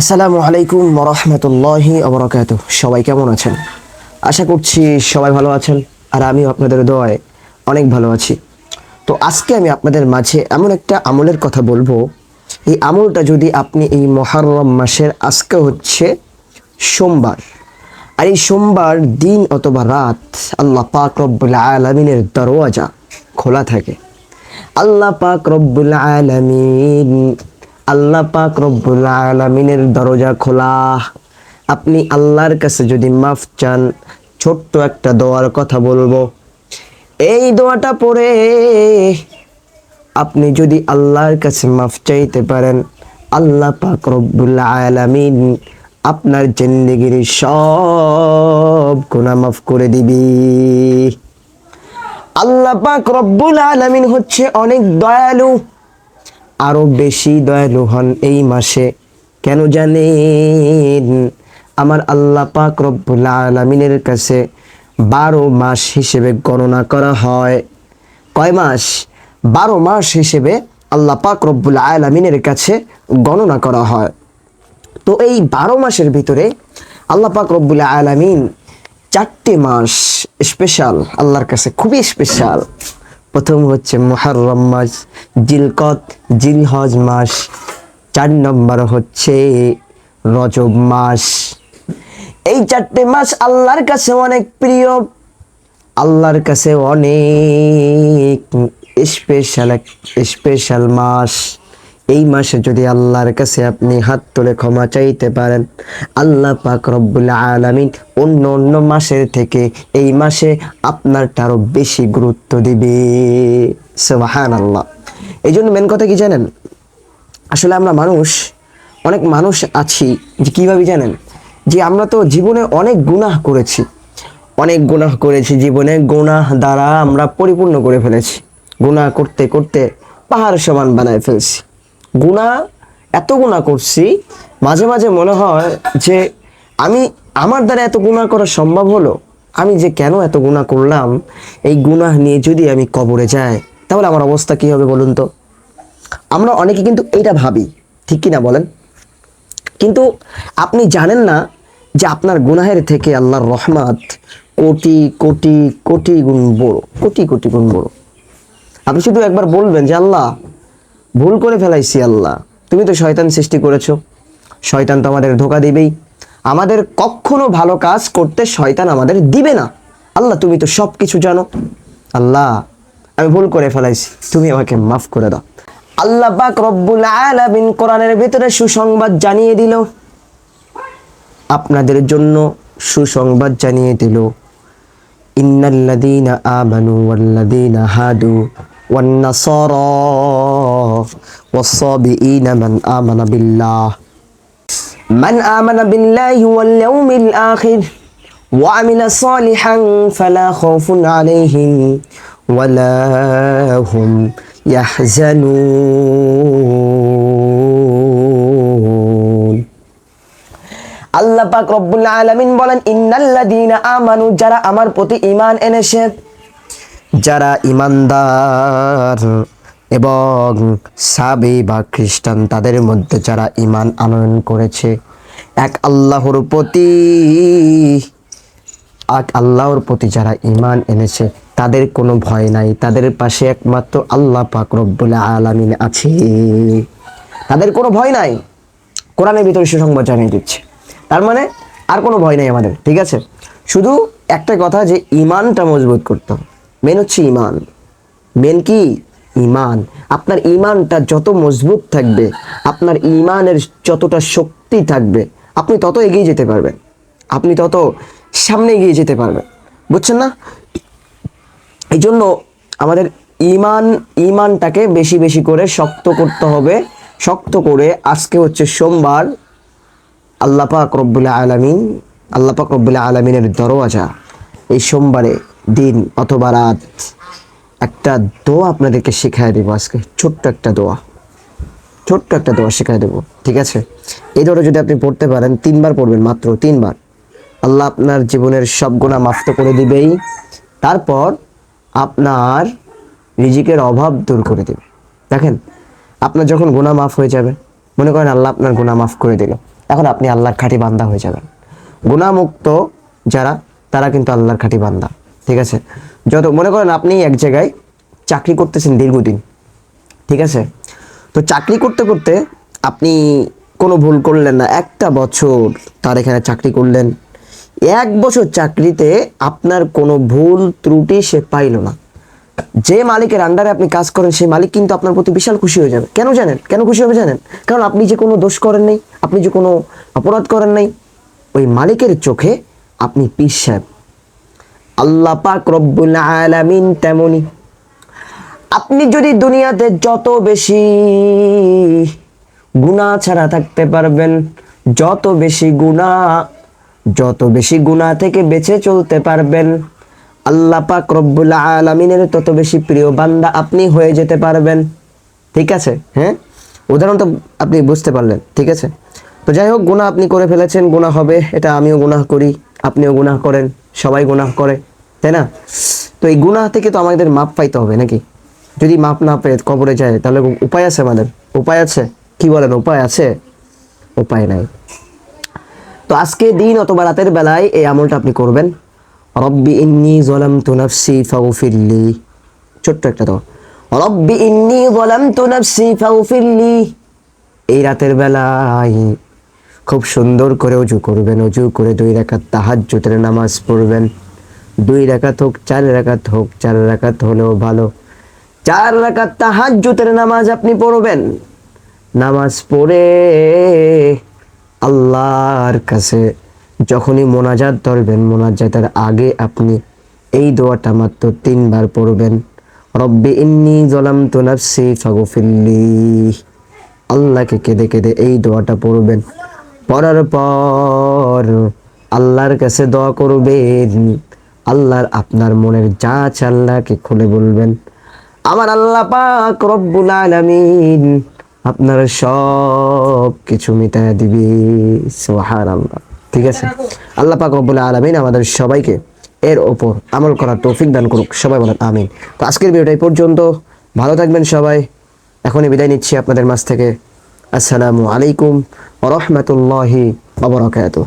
আসসালামু আলাইকুম ওয়া রাহমাতুল্লাহি ওয়া বারাকাতুহু। সবাই কেমন আছেন? আশা করছি সবাই ভালো আছেন, আর আমিও আপনাদের দোয়ায় অনেক ভালো আছি। তো আজকে আমি আপনাদের মাঝে এমন একটা আমলের কথা বলবো, এই আমলটা যদি আপনি এই মুহররম মাসের আজকে হচ্ছে সোমবার, আর এই সোমবার দিন অথবা রাত আল্লাহ পাক রব্বুল আলামিনের দরওয়াজা খোলা থাকে। আল্লাহ পাক রব্বুল আলামিন আল্লাহ পাক রব্বুল আলামিনের দরজা খোলা। আপনি আল্লাহর কাছে যদি মাফ চান, ছোট্ট একটা দোয়ার কথা বলবো, এই দোয়াটা পড়ে আপনি যদি আল্লাহর কাছে মাফ চাইতে পারেন, আল্লাহ পাক রব্বুল আলামিন আপনার জিন্দেগির সব গুনাহ মাফ করে দিবি। আল্লাহ পাক রব্বুল আলামিন হচ্ছে অনেক দয়ালু, আরো বেশি দয়ালু হন এই মাসে। কেন জানেন? আমার আল্লাহ পাক রব্বুল আলামিনের কাছে 12 মাস হিসেবে গণনা করা হয়। কয় মাস? 12 মাস হিসেবে আল্লাহ পাক রব্বুল আলামিনের কাছে গণনা করা হয়। তো এই 12 মাসের ভিতরে আল্লাহ পাক রব্বুল আলামিন 4টে মাস স্পেশাল, আল্লাহর কাছে খুবই স্পেশাল। প্রথম হচ্ছে মুহররম মাস, জিলকদ জিলহজ মাস, 4 নম্বর হচ্ছে রজব মাস। এই 4টে মাস আল্লাহর কাছে অনেক প্রিয়, আল্লাহর কাছে অনেক স্পেশাল মাস। এই মাসে যদি আল্লাহর কাছে আপনি হাত তুলে ক্ষমা চাইতে পারেন, আল্লাহ পাক রব্বুল আলামিন অন্য অন্য মাসের থেকে এই মাসে আপনারটা আরো বেশি গুরুত্ব দিবে। সুবহানাল্লাহ। এই জন্য মেন কথা কি জানেন? আসলে আমরা অনেক মানুষ আছি যে কিভাবে জানেন, যে আমরা তো জীবনে অনেক গুনাহ করেছি, জীবনে গুনাহ দ্বারা আমরা পরিপূর্ণ করে ফেলেছি। গুনাহ করতে করতে পাহাড় সমান বানায় ফেলছি। এত গুনাহ করছি, মাঝে মাঝে মনে হয় যে আমার দ্বারা এত গুনাহ করা সম্ভব হলো, আমি যে কেন এত গুনাহ করলাম। এই গুনাহ নিয়ে যদি আমি কবরে যাই, তাহলে আমার অবস্থা কি হবে বলুন তো? আমরা অনেকে কিন্তু এটা ভাবি, ঠিক কি না বলেন? কিন্তু আপনি জানেন না যে আপনার গুনাহের থেকে আল্লাহর রহমত কোটি কোটি কোটি গুণ বড়, কোটি কোটি গুণ বড়। আপনি শুধু একবার বলবেন যে আল্লাহ, ভুল করে ফেলাইছি, আল্লাহ তুমি তো শয়তান সৃষ্টি করেছো, শয়তান তো আমাদের ধোঁকা দিবেই, আমাদের কখনো ভালো কাজ করতে শয়তান আমাদের দিবে না। আল্লাহ তুমি তো সব কিছু জানো, আল্লাহ আমি ভুল করে ফেলাইছি, তুমি আমাকে মাফ করে দাও। আল্লাহ পাক রব্বুল আলামিন কোরআনের ভিতরে সুসংবাদ জানিয়ে দিল, আপনাদের জন্য সুসংবাদ জানিয়ে দিল, ইন্নাল্লাযীনা আমানু ওয়াল্লাযীনা হাদু ওয়ান নাসারা ওয়াস-সাবিঈনা মান আমানা বিল্লাহি ওয়াল ইয়াউমিল আখির ওয়া আমিলা সালিহান ফালা খাউফুন আলাইহিম ওয়ালা হুম ইয়াহজানুন। আল্লাহ পাক রব্বুল আলামিন বলেন, ইন্নাল্লাযীনা আমানু, যারা আমার প্রতি ঈমান এনেছে, যারা ঈমানদার এবং সাবী বা খ্রিস্টান, তাদের মধ্যে যারা ঈমান আনয়ন করেছে এক আল্লাহর প্রতি যারা ঈমান এনেছে, তাদের কোনো ভয় নাই, তাদের পাশে একমাত্র আল্লাহ পাক রব্বুল আলামিন আছে, তাদের কোনো ভয় নাই। কোরআনের ভিতরে সুসংবাদ জানিয়ে দিচ্ছে, তার মানে আর কোনো ভয় নাই আমাদের, ঠিক আছে? শুধু একটা কথা, যে ঈমানটা মজবুত করতে হবে। মেন হচ্ছে ঈমান। মেন কি? ঈমান। আপনার ঈমানটা যত মজবুত থাকবে, আপনার ঈমানের যতটা শক্তি থাকবে, আপনি তত এগিয়ে যেতে পারবেন, আপনি তত সামনে এগিয়ে যেতে পারবেন। বুঝছেন না? এই জন্য আমাদের ঈমানটাকে বেশি বেশি করে শক্ত করতে হবে। শক্ত করে, আজকে হচ্ছে সোমবার, আল্লাহ পাক রব্বুল আলামিনের দরওয়াজা, এই সোমবারে দিন অথবা রাত একটা দোয়া আপনাদেরকে শেখায় দেবো আজকে। ছোট্ট একটা দোয়া শেখায় দেবো, ঠিক আছে? এই দোয়াটা যদি আপনি পড়তে পারেন, 3 বার পড়বেন, মাত্র 3 বার, আল্লাহ আপনার জীবনের সব গুনাহ মাফ তো করে দিবেই, তারপর আপনার রিজিকের অভাব দূর করে দেবে। দেখেন, আপনার যখন গুনাহ মাফ হয়ে যাবে, মনে করেন আল্লাহ আপনার গুনাহ মাফ করে দিল, এখন আপনি আল্লাহর খাঁটি বান্দা হয়ে যাবেন। গুনাহমুক্ত যারা, তারা কিন্তু আল্লাহর খাঁটি বান্দা। ঠিক আছে? যত মনে করেন আপনি এক জায়গায় চাকরি করতেছেন দীর্ঘদিন, ঠিক আছে? তো চাকরি করতে করতে আপনি কোনো ভুল করলেন না, একটা বছর তার এখানে চাকরি করলেন, 1 বছর চাকরিতে আপনার কোনো ভুল ত্রুটি সে পাইল না। যে মালিকের আন্ডারে আপনি কাজ করেন সেই মালিক কিন্তু আপনার প্রতি বিশাল খুশি হয়ে যাবে। কেন জানেন? কেন খুশি হবে জানেন? কারণ আপনি যে কোনো দোষ করেন নাই, আপনি যে কোনো অপরাধ করেন নাই, ওই মালিকের চোখে আপনি পীর সাহেব। আল্লাহ পাক রব্বুল আলামিন তেমনি। আপনি যদি দুনিয়াতে যত বেশি গুনাহ ছাড়া থাকতে পারবেন, যত বেশি গুনাহ থেকে বেঁচে চলতে পারবেন, আল্লাহ পাক রব্বুল আলামিনের তত বেশি প্রিয় বান্দা আপনি হয়ে যেতে পারবেন। ঠিক আছে? হ্যাঁ, উদাহরণ তো আপনি বুঝতে পারলেন। ঠিক আছে? তো যাই হোক, গুনাহ আপনি করে ফেলেছেন, গুনাহ হবে, এটা আমিও গুনাহ করি, আপনিও গুনাহ করেন, সবাই গুনাহ করে, তাই না? তো এই গুনাহ থেকে তো আমাদের মাপ পাইতে হবে নাকি? যদি মাপ না পেয়ে কবরে যায় তাহলে উপায় আছে আমাদের? উপায় আছে? কি বলেন, উপায় আছে? উপায় নাই। তো আজকে দিন অথবা রাতের বেলায় এই আমলটা আপনি করবেন। রব্বি ইন্নী যালামতু নাফসি ফাগফিরলি, ছোট্ট একটা দোয়া, রব্বি ইন্নী যালামতু নাফসি ফাগফিরলি। এই রাতের বেলায় খুব সুন্দর করে ওযু করবেন, ওযু করে 2 রাকাত তাহাজ্জুদের নামাজ পড়বেন। 2 রাকাত হোক, 4 রাকাত হোক, 4 রাকাত হলেও ভালো, 4 রাকাত তাহাজ্জুদের নামাজ আপনি পড়বেন। নামাজ পড়ে আল্লাহর কাছে যখনই মোনাজাত ধরবেন, মোনাজাতের আগে আপনি এই দোয়াটা মাত্র 3 বার পড়বেন, রব্বি ইন্নী যালামতু নাফসি ফাগফিরলি। আল্লাহকে কেঁদে কেঁদে এই দোয়াটা পড়বেন। পড়ার পর আল্লাহর কাছে দোয়া করবেন, আল্লাহর আপনার মনের যা আছে আল্লাহকে খুলে বলবেন। আমার আল্লাহ পাক রব্বুল আলামিন আপনার সব কিছু মিটায় দিবে। সুবহানাল্লাহ। ঠিক আছে? আল্লাহ পাক রব্বুল আলামিন আমাদের সবাইকে এর ওপর আমল করার তৌফিক দান করুক। সবাই বলেন আমিন। তো আজকের ভিডিওটা এই পর্যন্ত। ভালো থাকবেন সবাই। এখনই বিদায় নিচ্ছি আপনাদের মাঝ থেকে। আসসালামু আলাইকুম ওয়া রাহমাতুল্লাহি ওয়া বারাকাতুহু।